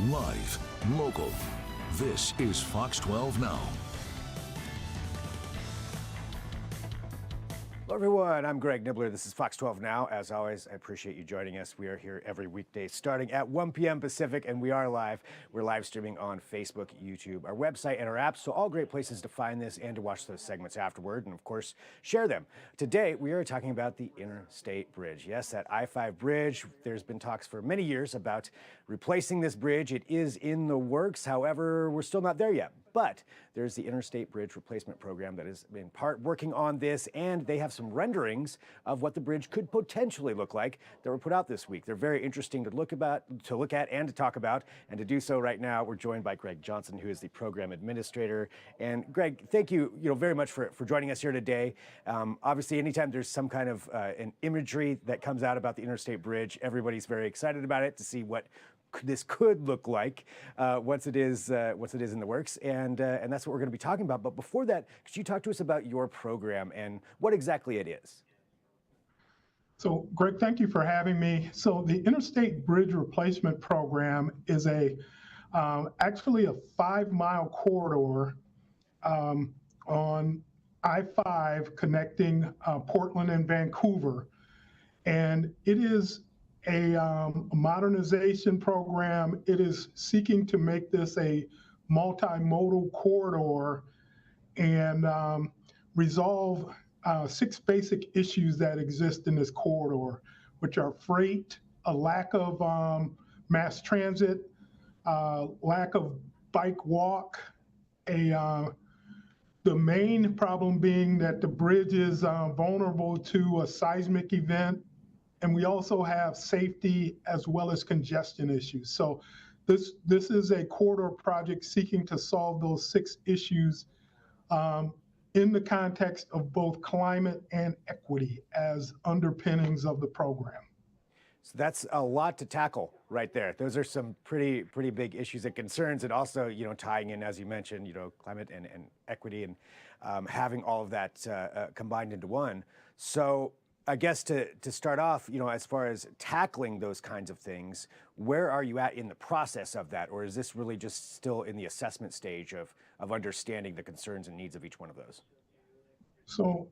Live, local. This is Fox 12 Now. Hello, everyone. I'm Greg Nibbler. This is Fox 12 Now. As always, I appreciate you joining us. We are here every weekday starting at 1 p.m. Pacific, and we are live. We're live streaming on Facebook, YouTube, our website, and our apps, so all great places to find this and to watch those segments afterward, and of course, share them. Today, we are talking about the Interstate Bridge. Yes, that I-5 bridge. There's been talks for many years about replacing this bridge. It is in the works. However, we're still not there yet. But there's the Interstate Bridge Replacement Program that is in part working on this, and they have some renderings of what the bridge could potentially look like that were put out this week. They're very interesting to look at and to talk about. And to do so right now, we're joined by Greg Johnson, who is the program administrator. And Greg, thank you, very much for joining us here today. Obviously, anytime there's some kind of an imagery that comes out about the Interstate Bridge, everybody's very excited about it to see what this could look like once it is in the works, and that's what we're going to be talking about. But before that, could you talk to us about your program and what exactly it is? So, Greg, thank you for having me. So, the Interstate Bridge Replacement Program is actually a 5-mile corridor on I-5 connecting Portland and Vancouver, and it is a modernization program. It is seeking to make this a multimodal corridor and resolve 6 basic issues that exist in this corridor, which are freight, a lack of mass transit, lack of bike walk, the main problem being that the bridge is vulnerable to a seismic event. And we also have safety as well as congestion issues. So this is a corridor project seeking to solve those 6 issues in the context of both climate and equity as underpinnings of the program. So that's a lot to tackle right there. Those are some pretty big issues and concerns, and also, tying in, as you mentioned, climate and equity, and having all of that combined into one. So I guess to start off, as far as tackling those kinds of things, where are you at in the process of that? Or is this really just still in the assessment stage of understanding the concerns and needs of each one of those? So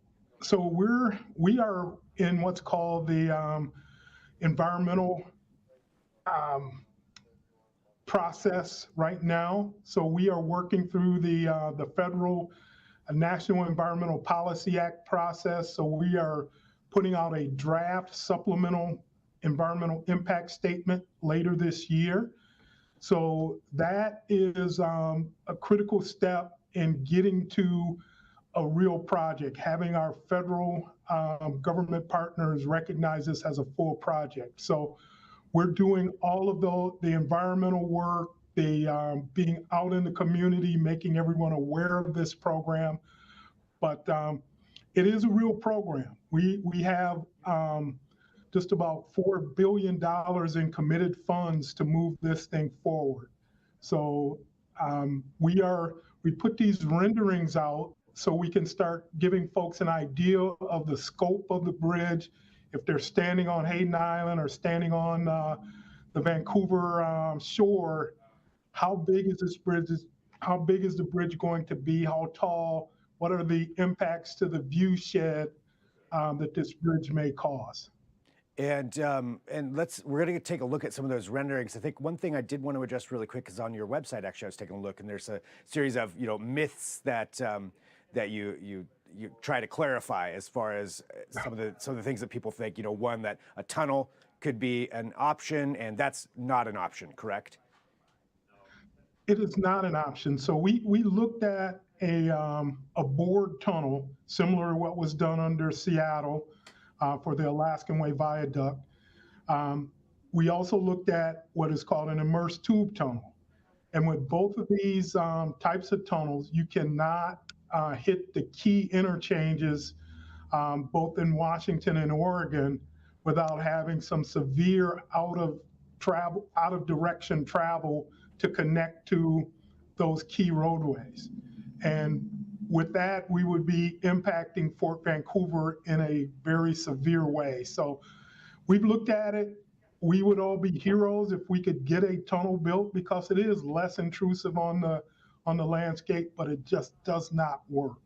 we are in what's called the environmental process right now. So we are working through the federal National Environmental Policy Act process. So we are putting out a draft supplemental environmental impact statement later this year. So that is a critical step in getting to a real project, having our federal government partners recognize this as a full project. So we're doing all of the environmental work, the being out in the community, making everyone aware of this program. But it is a real program. We have just about $4 billion in committed funds to move this thing forward. So we put these renderings out so we can start giving folks an idea of the scope of the bridge. If they're standing on Hayden Island or standing on the Vancouver shore, how big is this bridge? How big is the bridge going to be? How tall? What are the impacts to the view shed that this bridge may cause? And we're going to take a look at some of those renderings. I think one thing I did want to address really quick is on your website. Actually, I was taking a look, and there's a series of myths that you try to clarify as far as some of the things that people think. One, that a tunnel could be an option, and that's not an option, correct? It is not an option. So we looked at a bored tunnel similar to what was done under Seattle for the Alaskan Way Viaduct. We also looked at what is called an immersed tube tunnel. And with both of these types of tunnels, you cannot hit the key interchanges both in Washington and Oregon without having some severe out of direction travel to connect to those key roadways. And with that, we would be impacting Fort Vancouver in a very severe way. So we've looked at it. we would all be heroes if we could get a tunnel built because it is less intrusive on the landscape, but it just does not work.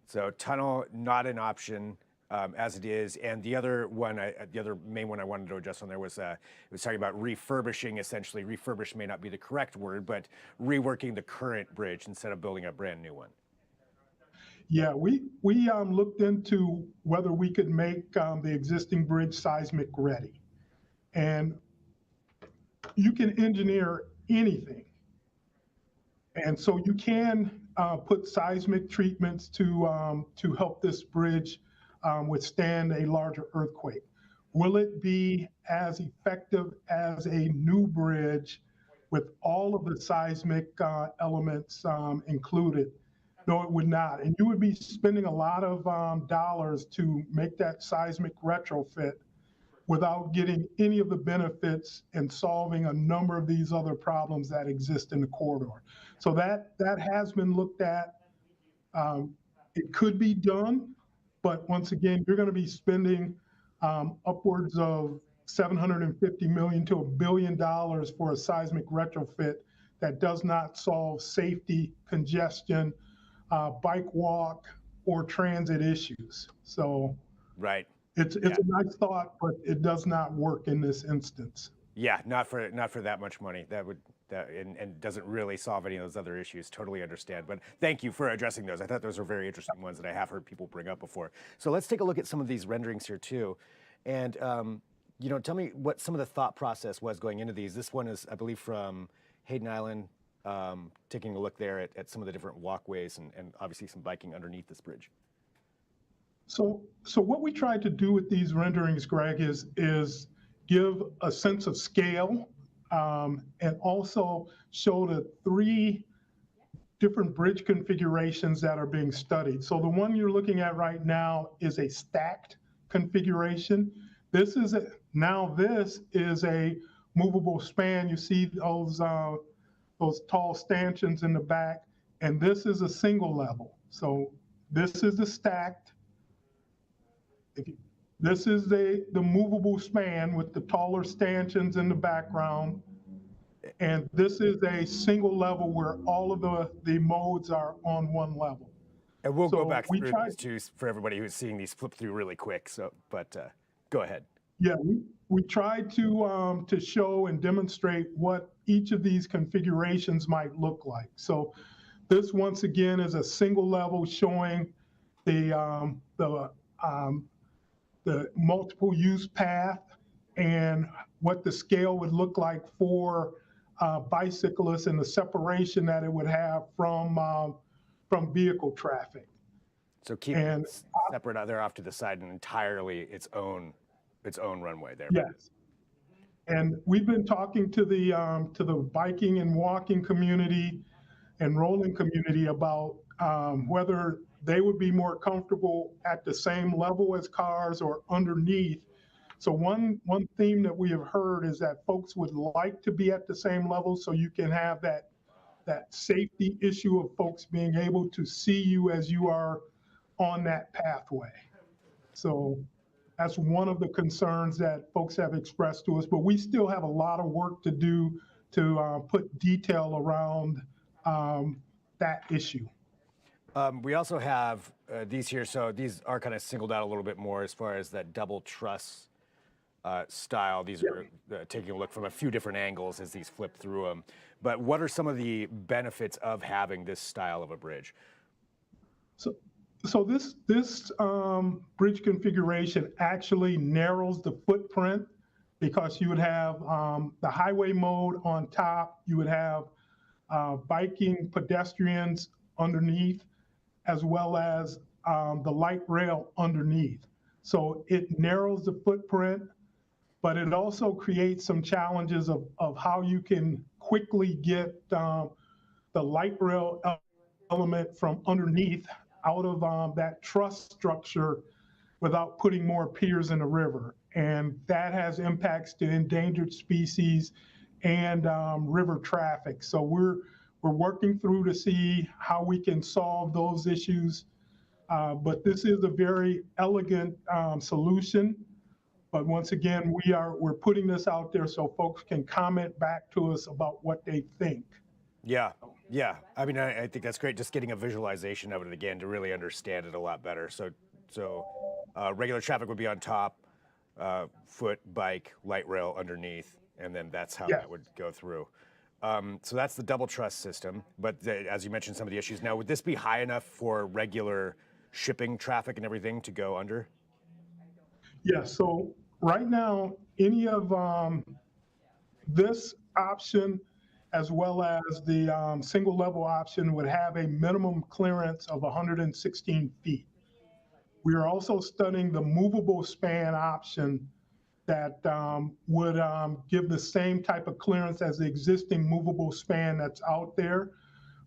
So tunnel not an option as it is, and the other one, the other main one I wanted to address on there was it was talking about refurbishing. Essentially, refurbish may not be the correct word, but reworking the current bridge instead of building a brand new one. Yeah, we looked into whether we could make the existing bridge seismic ready, and you can engineer anything. And so you can put seismic treatments to help this bridge withstand a larger earthquake. Will it be as effective as a new bridge with all of the seismic elements included? No, it would not. And you would be spending a lot of dollars to make that seismic retrofit without getting any of the benefits and solving a number of these other problems that exist in the corridor. So that has been looked at. It could be done, but once again, you're going to be spending upwards of $750 million to $1 billion for a seismic retrofit that does not solve safety, congestion, bike walk, or transit issues. So right. It's a nice thought, but it does not work in this instance. Yeah, not for that much money. And doesn't really solve any of those other issues. Totally understand. But thank you for addressing those. I thought those were very interesting ones that I have heard people bring up before. So let's take a look at some of these renderings here too, and tell me what some of the thought process was going into these. This one is, I believe, from Hayden Island. Taking a look there at some of the different walkways and obviously some biking underneath this bridge. So what we tried to do with these renderings, Greg, is give a sense of scale and also show the 3 different bridge configurations that are being studied. So the one you're looking at right now is a stacked configuration. This is a movable span. You see those tall stanchions in the back, and this is a single level. So this is the stacked. This is the movable span with the taller stanchions in the background. And this is a single level where all of the modes are on one level. And we'll go back through these too for everybody who's seeing these flip through really quick. So, but go ahead. Yeah, we tried to show and demonstrate what each of these configurations might look like. So this once again is a single level showing the multiple use path and what the scale would look like for bicyclists and the separation that it would have from vehicle traffic. So keeping it separate out there off to the side and entirely its own runway there. Yes. And we've been talking to the biking and walking community and rolling community about whether they would be more comfortable at the same level as cars or underneath. So one theme that we have heard is that folks would like to be at the same level so you can have that safety issue of folks being able to see you as you are on that pathway. So that's one of the concerns that folks have expressed to us, but we still have a lot of work to do to put detail around that issue. We also have these here, so these are kind of singled out a little bit more as far as that double truss style. These are taking a look from a few different angles as these flip through them. But what are some of the benefits of having this style of a bridge? So this bridge configuration actually narrows the footprint because you would have the highway mode on top, you would have biking pedestrians underneath, as well as the light rail underneath. So it narrows the footprint, but it also creates some challenges of how you can quickly get the light rail element from underneath out of that truss structure without putting more piers in the river. And that has impacts to endangered species and river traffic. So we're working through to see how we can solve those issues. But this is a very elegant solution. But once again, we're putting this out there so folks can comment back to us about what they think. Yeah, yeah. I mean, I think that's great. Just getting a visualization of it again to really understand it a lot better. So regular traffic would be on top, foot, bike, light rail underneath, and then that's how Yes. that would go through. So that's the double truss system. But as you mentioned, some of the issues. Now, would this be high enough for regular shipping traffic and everything to go under? Yeah, so right now, any of this option as well as the single level option would have a minimum clearance of 116 feet. We are also studying the movable span option that would give the same type of clearance as the existing movable span that's out there.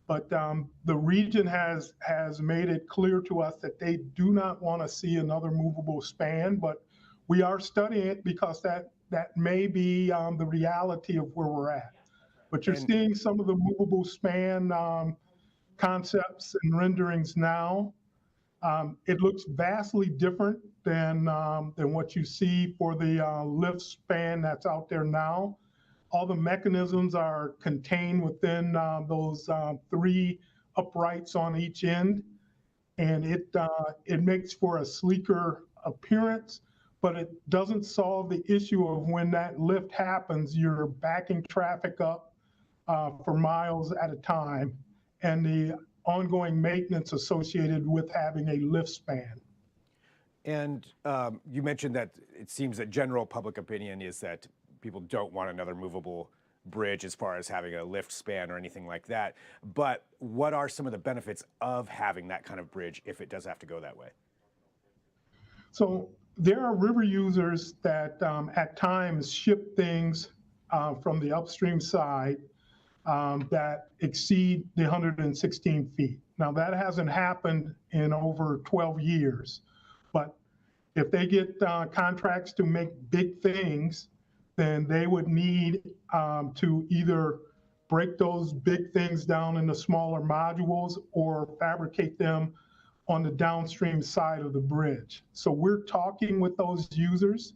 But the region has made it clear to us that they do not want to see another movable span, but we are studying it because that may be the reality of where we're at. But you're And seeing some of the movable span concepts and renderings now. It looks vastly different than what you see for the lift span that's out there now. All the mechanisms are contained within those three uprights on each end, and it makes for a sleeker appearance, but it doesn't solve the issue of when that lift happens, you're backing traffic up for miles at a time, and the ongoing maintenance associated with having a lift span. And you mentioned that it seems that general public opinion is that people don't want another movable bridge as far as having a lift span or anything like that. But what are some of the benefits of having that kind of bridge if it does have to go that way? So there are river users that at times ship things from the upstream side that exceed the 116 feet. Now that hasn't happened in over 12 years, but if they get contracts to make big things, then they would need to either break those big things down into smaller modules or fabricate them on the downstream side of the bridge. So we're talking with those users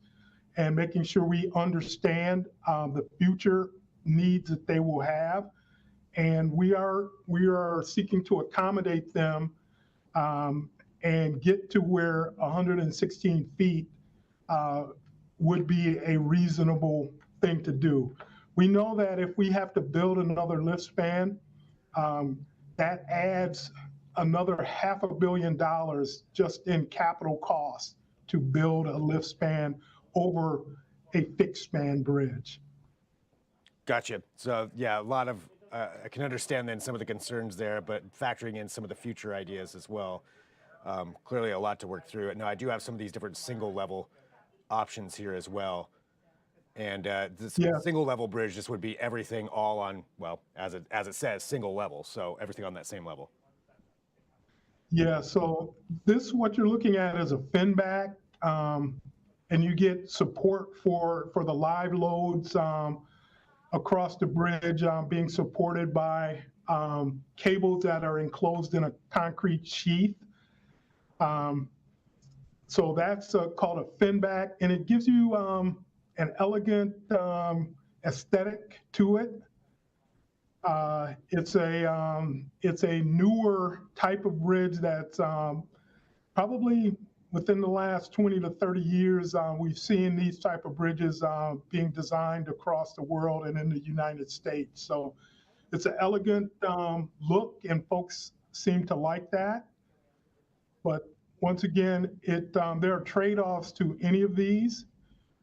and making sure we understand the future needs that they will have. And we are seeking to accommodate them and get to where 116 feet would be a reasonable thing to do. We know that if we have to build another lift span, that adds another $500 million just in capital costs to build a lift span over a fixed span bridge. Gotcha. So yeah, a lot of I can understand then some of the concerns there, but factoring in some of the future ideas as well. Clearly, a lot to work through. Now, I do have some of these different single level options here as well. And this Yeah, single level bridge, this would be everything all on, well, as it says, single level. So everything on that same level. yeah. So what you're looking at is a fin back, and you get support for the live loads across the bridge being supported by cables that are enclosed in a concrete sheath. So that's called a fin back, and it gives you an elegant aesthetic to it. It's a newer type of bridge that's probably within the last 20 to 30 years, we've seen these type of bridges being designed across the world and in the United States. So it's an elegant look, and folks seem to like that. But once again, there are trade-offs to any of these.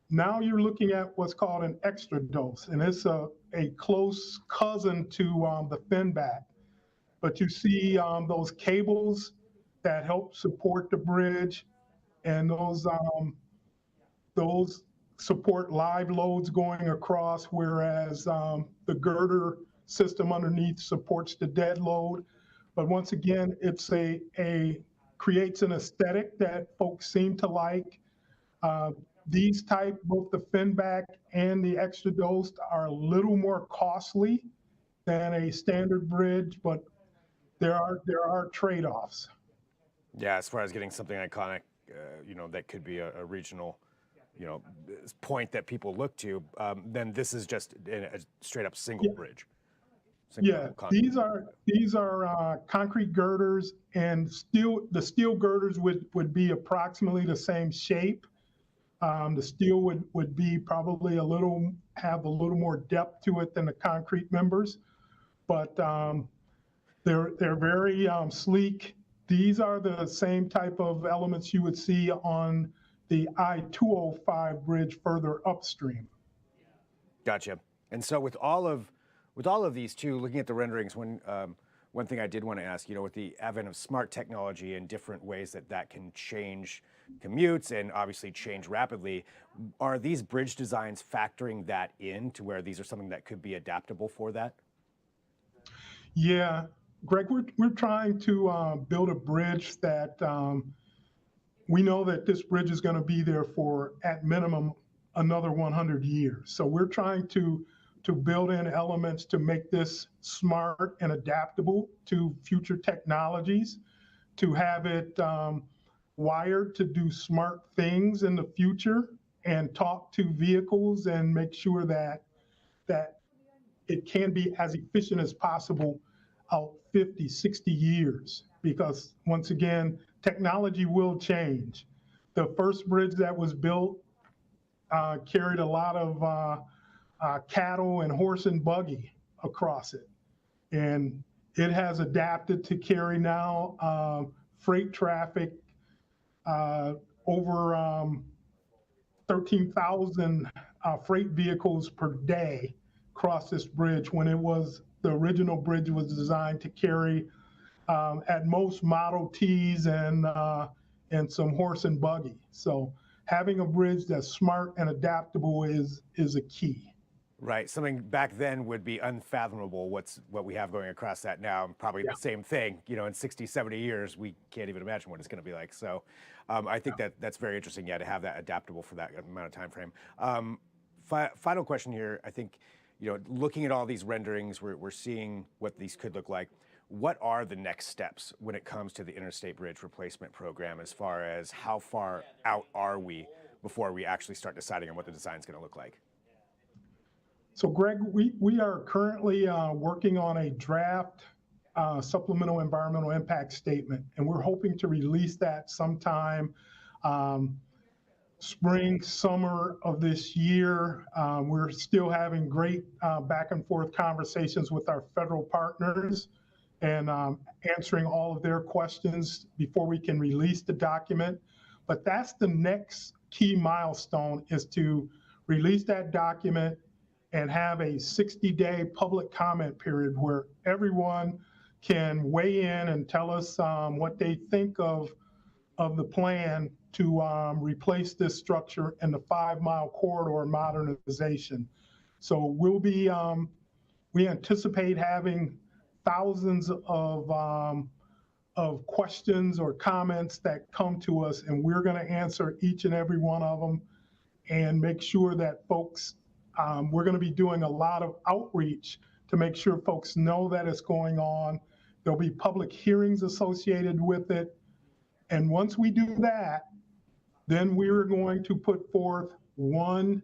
Now you're looking at what's called an extra dose, and it's a close cousin to the fin back. But you see those cables that help support the bridge, and those support live loads going across, whereas the girder system underneath supports the dead load. But once again, it's creates an aesthetic that folks seem to like. These type, both the fin back and the extra dose, are a little more costly than a standard bridge, but there are trade-offs. Yeah, as far as getting something iconic, that could be a regional, point that people look to, then this is just a straight up single bridge. Yeah, these are concrete girders, and the steel girders would be approximately the same shape. The steel would be probably have a little more depth to it than the concrete members, but they're very sleek. These are the same type of elements you would see on the I-205 bridge further upstream. Gotcha. And so with all of these too, looking at the renderings, one thing I did want to ask, with the advent of smart technology and different ways that can change commutes and obviously change rapidly, are these bridge designs factoring that in to where these are something that could be adaptable for that? Yeah, Greg, we're trying to build a bridge that we know that this bridge is going to be there for, at minimum, another 100 years. So we're trying to build in elements to make this smart and adaptable to future technologies, to have it wired to do smart things in the future and talk to vehicles and make sure that it can be as efficient as possible out 50, 60 years. Because once again, technology will change. The first bridge that was built carried a lot of cattle and horse and buggy across it. And it has adapted to carry now freight traffic over 13,000 freight vehicles per day across this bridge, when the original bridge was designed to carry at most Model Ts and some horse and buggy. So having a bridge that's smart and adaptable is a key. Right. Something back then would be unfathomable. What we have going across that now, and probably the same thing, in 60, 70 years, we can't even imagine what it's going to be like. So I think that's very interesting, to have that adaptable for that amount of time frame. Final question here. I think, looking at all these renderings, we're seeing what these could look like. What are the next steps when it comes to the Interstate Bridge Replacement Program, as far as how far out are we before we actually start deciding on what the design is going to look like? So Greg, we are currently working on a draft supplemental environmental impact statement, and we're hoping to release that sometime spring, summer of this year. We're still having great back and forth conversations with our federal partners and answering all of their questions before we can release the document. But that's the next key milestone, is to release that document and have a 60-day public comment period where everyone can weigh in and tell us what they think of the plan to replace this structure in the 5-mile corridor modernization. So we anticipate having thousands of questions or comments that come to us, and we're going to answer each and every one of them and make sure that folks, we're going to be doing a lot of outreach to make sure folks know that it's going on. There'll be public hearings associated with it. And once we do that, then we're going to put forth one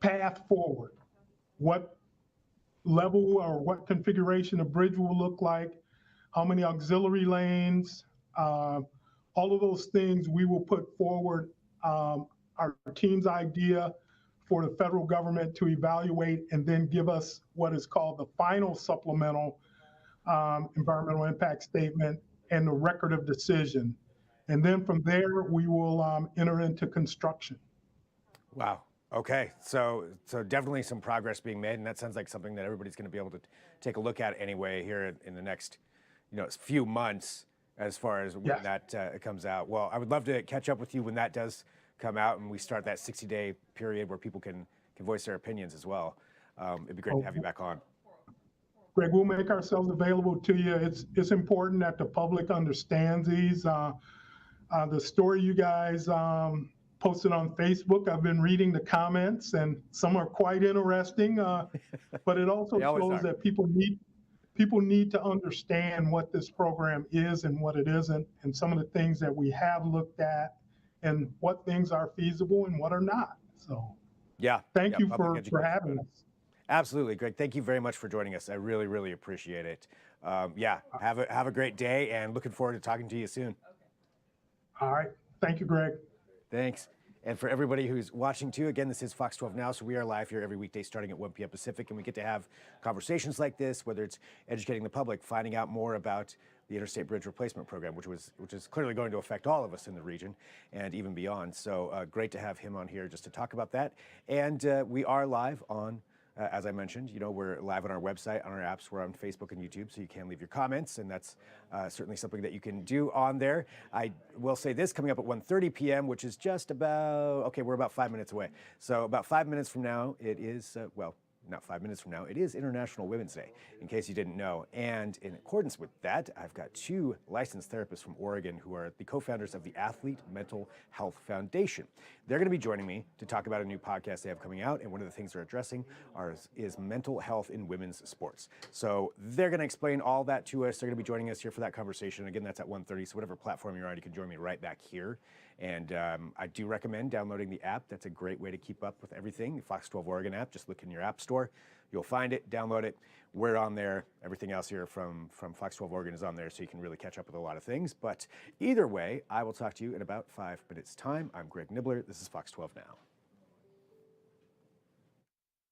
path forward. What level or what configuration a bridge will look like, how many auxiliary lanes, all of those things we will put forward our team's idea for the federal government to evaluate, and then give us what is called the final supplemental environmental impact statement and the record of decision. And then from there, we will enter into construction. Wow. Okay, so definitely some progress being made, and that sounds like something that everybody's going to be able to take a look at anyway here in the next, few months, as far as when that comes out. Well, I would love to catch up with you when that does come out and we start that 60-day period where people can voice their opinions as well. It'd be great to have you back on. Greg, we'll make ourselves available to you. It's important that the public understands these. The story you guys posted on Facebook, I've been reading the comments, and some are quite interesting, but it also shows that people need to understand what this program is and what it isn't, and some of the things that we have looked at and what things are feasible and what are not. So Yeah. thank Yeah, you public for education. having us. Absolutely, Greg. Thank you very much for joining us. I really, really appreciate it. Yeah, have a great day, and looking forward to talking to you soon. All right. Thank you, Greg. Thanks. And for everybody who's watching too, again, this is Fox 12 Now, so we are live here every weekday starting at 1 p.m. Pacific, and we get to have conversations like this, whether it's educating the public, finding out more about the Interstate Bridge Replacement Program, which is clearly going to affect all of us in the region and even beyond. So great to have him on here just to talk about that. And we are live on as I mentioned, we're live on our website, on our apps, we're on Facebook and YouTube, so you can leave your comments, and that's certainly something that you can do on there. I will say this, coming up at 1:30 p.m., which is just about, okay, we're about 5 minutes away. So about 5 minutes from now, it is, well, not 5 minutes from now, it is International Women's Day, in case you didn't know. And in accordance with that, I've got two licensed therapists from Oregon who are the co-founders of the Athlete Mental Health Foundation. They're going to be joining me to talk about a new podcast they have coming out, and one of the things they're addressing is mental health in women's sports. So they're going to explain all that to us. They're going to be joining us here for that conversation. Again, that's at 1:30, so whatever platform you're on, you can join me right back here. And I do recommend downloading the app. That's a great way to keep up with everything. The Fox 12 Oregon app, just look in your app store. You'll find it, download it. We're on there. Everything else here from Fox 12 Oregon is on there, so you can really catch up with a lot of things. But either way, I will talk to you in about 5 minutes' time. I'm Greg Nibbler. This is Fox 12 Now.